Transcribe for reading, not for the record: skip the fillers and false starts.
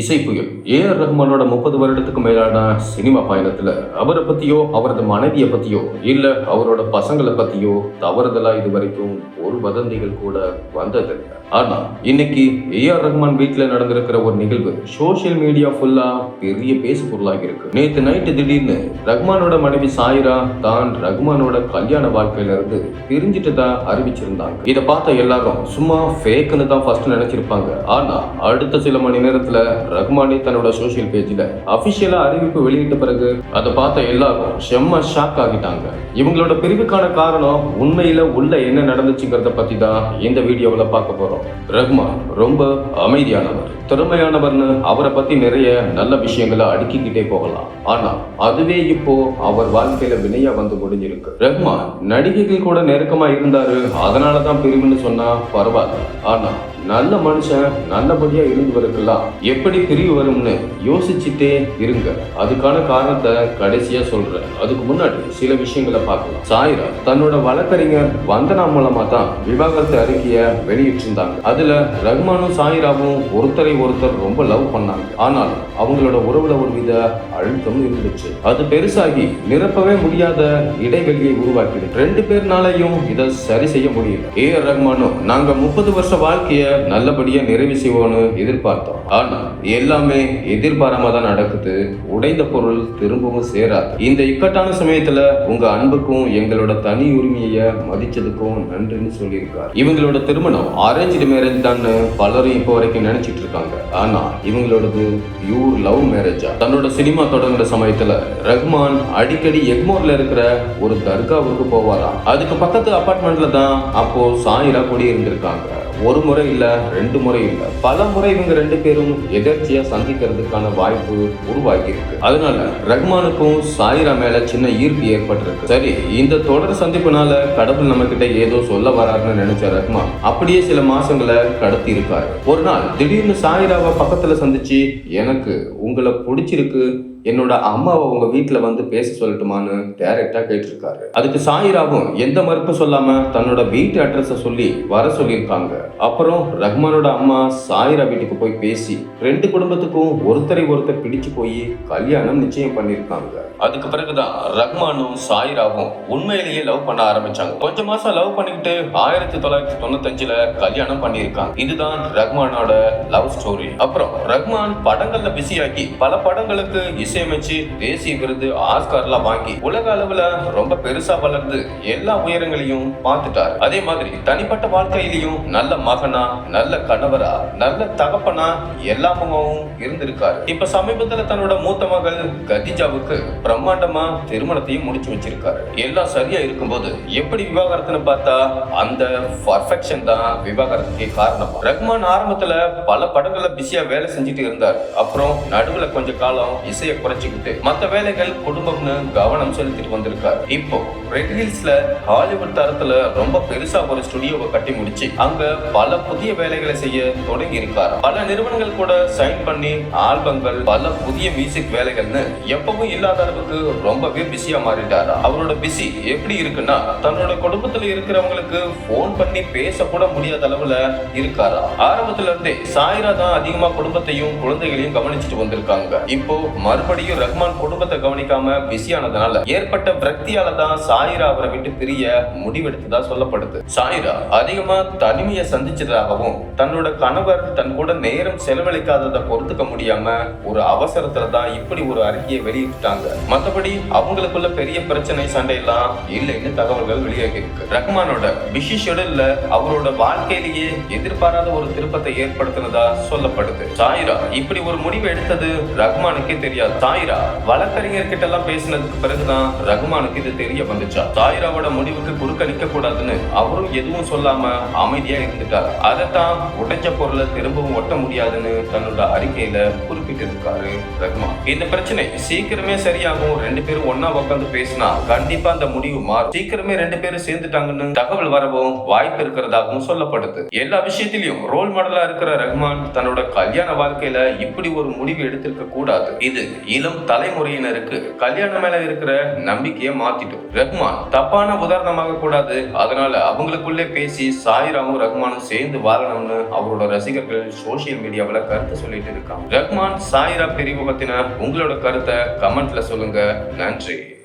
இசை புயல் ஏ.ஆர். ரஹ்மானோட 30 வருடத்துக்கு மேலான சினிமா பயணத்துல அவரை பத்தியோ அவரது மனைவியை பத்தியோ இல்ல அவரோட பசங்களை பத்தியோ தவறுதலா இது வரைக்கும் ஒரு வதந்திகள் கூட வந்ததில்லை. ஆனா இன்னைக்கு ஏ.ஆர். ரஹ்மான் வீட்டுல நடந்திருக்கிற ஒரு நிகழ்வு சோசியல் மீடியா ஃபுல்லா பெரிய பேசு பொருளாகி இருக்கு. நேத்து நைட்டு திடீர்னு ரஹ்மானோட மனைவி சாயிரா தான் ரஹ்மானோட கல்யாண வாழ்க்கையில இருந்து பிரிஞ்சிட்டதா அறிவிச்சிருந்தாங்க. இதை பார்த்த எல்லாரும் சும்மா ஃபேக்னு தான் ஃபர்ஸ்ட் நினைச்சிருப்பாங்க. ஆனா அடுத்த சில மணி நேரத்துல ரஹ்மானே தன்னோட சோசியல் பேஜ்ல அபிஷியலா அறிவிப்பு வெளியிட்ட பிறகு அதை பார்த்த எல்லாரும் செம்ம ஷாக் ஆகிட்டாங்க. இவங்களோட பிரிவுக்கான காரணம் உண்மையில உள்ள என்ன நடந்துச்சுங்கிறத பத்தி தான் இந்த வீடியோவில் பார்க்க போறோம். ரஹ்மான் ரொம்ப அமைதியானவர், திறமையானவர்னு அவரை பத்தி நிறைய நல்ல விஷயங்களை அடுக்கிக்கிட்டே போகலாம். ஆனா அதுவே இப்போ அவர் வாழ்க்கையில வினையா வந்து முடிஞ்சிருக்கு. ரஹ்மான் நடிகைகள் கூட நெருக்கமா இருந்தாரு, அதனாலதான் பிரிவுன்னு சொன்னா பரவாயில்ல. ஆனா நல்ல மனுஷன் நல்லபடியா இருந்தவருக்கெல்லாம் எப்படி பிரிவு வரும்னு யோசிச்சுட்டே இருங்க. அதுக்கான காரணத்தை கடைசியா சொல்றேன். அதுக்கு முன்னாடி சில விஷயங்களை பார்க்கலாம். சாயிரா தன்னோட வழக்கறிஞர் வந்தனா மூலமா தான் விவாகரத்து அறிக்கைய வெளியிட்டிருந்தாங்க. அதுல ரஹ்மானும் சாயிராவும் ஒருத்தரை ஒருத்தர் ரொம்ப லவ் பண்ணாங்க. ஆனால் அவங்களோட உறவுல ஒரு வித அழுத்தம் இருந்துச்சு. அது பெருசாகி நிரப்பவே முடியாத இடைவெளியை உருவாக்கிது. ரெண்டு பேர்னாலையும் இதை சரி செய்ய முடியல. ஏ.ஆர். ரஹ்மானும் நாங்க 30 வருஷ வாழ்க்கைய நல்லபடியா நிறைவு செய்வோம்னு எதிர்பார்த்தோம். ஆனா எல்லாமே எதிர்பாராம தான் நடக்குது. உடைந்த பொருள் திரும்பவும் சேராது. இந்த இக்கட்டான சமயத்துல உங்க அன்புக்கும் எங்களோட தனி உரிமையை மதிச்சதுக்கும் நன்றின்னு சொல்லியிருக்காரு. இவங்களோட திருமணம் அரேஞ்ச்டு மேரேஜ் தான் பலரும் இப்போ வரைக்கும் நினைச்சிட்டு இருக்காங்க. ஆனா இவங்களோடது பியூர் லவ் மேரேஜா. தன்னோட சினிமா தொடங்குற சமயத்துல ரஹ்மான் அடிக்கடி எக்மோர்ல இருக்கிற ஒரு தர்காவுக்கு போவாராம். அதுக்கு பக்கத்து அபார்ட்மெண்ட்ல தான் அப்போ சாயிரா குடி இருந்திருக்காங்க. ஒரு முறை இல்ல, ரெண்டு முறை இல்ல, பல முறை இவங்க ரெண்டு பேரும் எதர்ச்சியா சந்திக்கிறதுக்கான வாய்ப்பு உருவாகி இருக்கு. அதனால ரஹ்மானுக்கும் சாயிரா மேல சின்ன ஈர்ப்பு ஏற்பட்டிருக்கு. சரி, இந்த தொடர் சந்திப்புனால கடவுள் நம்ம கிட்ட ஏதோ சொல்ல வராருன்னு நினைச்ச ரஹ்மான் அப்படியே சில மாசங்களை கடத்தி இருக்காரு. ஒரு நாள் திடீர்னு சாயிராவை பக்கத்துல சந்திச்சு, எனக்கு உங்களை பிடிச்சிருக்கு, என்னோட அம்மாவை உங்க வீட்டுல வந்து பேச சொல்லட்டுமான்னு டைரக்டா கேட்டிருக்காரு. அதுக்கு சாயிராவும் எந்த மறுப்பு சொல்லாம தன்னோட வீட்டு அட்ரஸ சொல்லி வர சொல்லியிருக்காங்க. அப்புறம் ரஹ்மானோட அம்மா சாயிரா வீட்டுக்கு போய் பேசி ரெண்டு குடும்பத்துக்கும் ஒருத்தரை ஒருத்தர் பிடிச்சு போய் கல்யாணம் நிச்சயம் பண்ணிருக்காங்க. அதுக்கு பிறகுதான் ரஹ்மானும் சாயிராவும் உண்மையிலேயே லவ் பண்ண ஆரம்பிச்சாங்க. கொஞ்ச மாசம் லவ் பண்ணிக்கிட்டு 1995ல கல்யாணம் பண்ணியிருக்காங்க. இதுதான் ரஹ்மானோட லவ் ஸ்டோரி. அப்புறம் ரஹ்மான் படங்கள்ல பிஸியாகி பல படங்களுக்கு இசையமைச்சு தேசிய விருது ஆஸ்கார்லாம் வாங்கி உலக அளவுல ரொம்ப பெருசா வளர்ந்து எல்லா உயரங்களையும் பார்த்துட்டாரு. அதே மாதிரி தனிப்பட்ட வாழ்க்கையிலையும் நல்ல மகனா, நல்ல கணவரா, நல்ல தகப்பனா எல்லாமும் இருந்திருக்காரு. இப்ப சமீபத்துல தன்னோட மூத்த மகள் கதிஜாவுக்கு பிரம்மாண்டமா திருமணத்தையும் முடிச்சு வச்சிருக்காரு. எல்லாம் சரியா இருக்கும்போது எப்படி விவாகரத்துன்னு பார்த்தா அந்த பர்ஃபெக்ஷன் தான் விவாகரத்துக்கே காரணம். ரஹ்மான் ஆரம்பத்துல பல படங்கள்ல பிஸியா வேலை செஞ்சுட்டு இருந்தார். அப்புறம் நடுவுல கொஞ்ச காலம் இசையை குறைச்சிக்கிட்டு மத்த வேலைகள் குடும்பம்னு கவனம் செலுத்திட்டு வந்திருக்காரு. இப்போ ரெட் ஹில்ஸ்ல ஹாலிவுட் தரத்துல ரொம்ப பெருசா ஒரு ஸ்டுடியோவை கட்டி முடிச்சு அங்க பல புதிய வேலைகளை செய்ய தொடங்கி இருக்காரு. பல நிறுவனங்கள் கூட சைன் பண்ணி ஆல்பங்கள், பல புதிய மியூசிக் வேலைகள்னு எப்பவும் இல்லாத அளவுக்கு ரொம்பவே பிஸியா மாறிட்டாரா. அவரோட பிஸி எப்படி இருக்குன்னா தன்னோட குடும்பத்துல இருக்கிறவங்களுக்கு போன் பண்ணி பேச கூட முடியாத அளவுல இருக்காரா. ஆரம்பத்துல இருந்தே சாயிரா தான் அதிகமா குடும்பத்தையும் குழந்தைகளையும் கவனிச்சுட்டு வந்திருக்காங்க. இப்போ மறுபடியும் ரஹ்மான் குடும்பத்தை கவனிக்காம பிஸியானதுனால ஏற்பட்ட விரக்தியால தான் சாயிரா அவரை விட்டு பிரிய முடிவெடுத்ததா சொல்லப்படுது. சாயிரா அதிகமா தனிமையை சந்திச்சதாகவும் தன்னோட கணவர் தன் கூட நேரம் செலவழிக்காததை பொறுத்துக்க முடியாம ஒரு அவசரத்துல தான் இப்படி ஒரு அறிக்கையை வெளியிட்டாங்க. மற்றபடி அவங்களுக்குள்ள பெரிய பிரச்சனை சண்டை எல்லாம் இல்லைன்னு தகவல்கள் வெளியாகி இருக்கு. ரஹ்மானோட பிஸி ஷெட்யூல்ல அவரோட வாழ்க்கையிலேயே எதிர்பாராத ஒரு திருப்பத்தை ஏற்படுத்தினதா சொல்லப்படுது. சாயிரா இப்படி ஒரு முடிவு எடுத்தது ரஹ்மானுக்கே தெரியாது. சாயிரா வழக்கறிஞர் கிட்ட எல்லாம் பேசினதுக்கு பிறகுதான் ரஹ்மானுக்கு இது தெரிய வந்துச்சா. சாயிராவோட முடிவுக்கு குறுக்களிக்க கூடாதுன்னு அவரும் எதுவும் சொல்லாம அமைதியா இருந்துட்டார். அதைத்தான் உடைஞ்ச பொருளை திரும்பவும் ஒட்ட முடியாதுன்னு தன்னோட அறிக்கையில குறிப்பிட்டிருக்காரு ரஹ்மான். இந்த பிரச்சனை சீக்கிரமே சரியாகும். ரெண்டு பேரும் ஒன்னா உட்காந்து பேசினா கண்டிப்பா அந்த முடிவு மாறும். சீக்கிரமே ரெண்டு பேரும் சேர்ந்துட்டாங்கன்னு தகவல் வரவும் வாய்ப்பு இருக்கிறதாகவும் சொல்லப்படுது. எல்லா விஷயத்திலையும் ரோல் மாடலா இருக்கிற ரஹ்மான் தன்னோட கல்யாண வாழ்க்கையில இப்படி ஒரு முடிவு எடுத்திருக்க கூடாது. இது இளம் தலைமுறையினருக்கு கல்யாணம் மேல இருக்கிற நம்பிக்கையை மாத்திட்டோம். ரஹ்மான் தப்பான உதாரணமாக கூடாது, அதனால அவங்களுக்குள்ளே பேசி சாயிராமும் ரஹ்மானும் சேர்ந்து வாழணும்னு அவரோட ரசிகர்கள் சோசியல் மீடியாவில் கருத்து சொல்லிட்டு இருக்காங்க. ரஹ்மான் சாயிரா பிரிவு பத்தின உங்களோட கருத்தை கமெண்ட்ல சொல்லுங்க. நன்றி.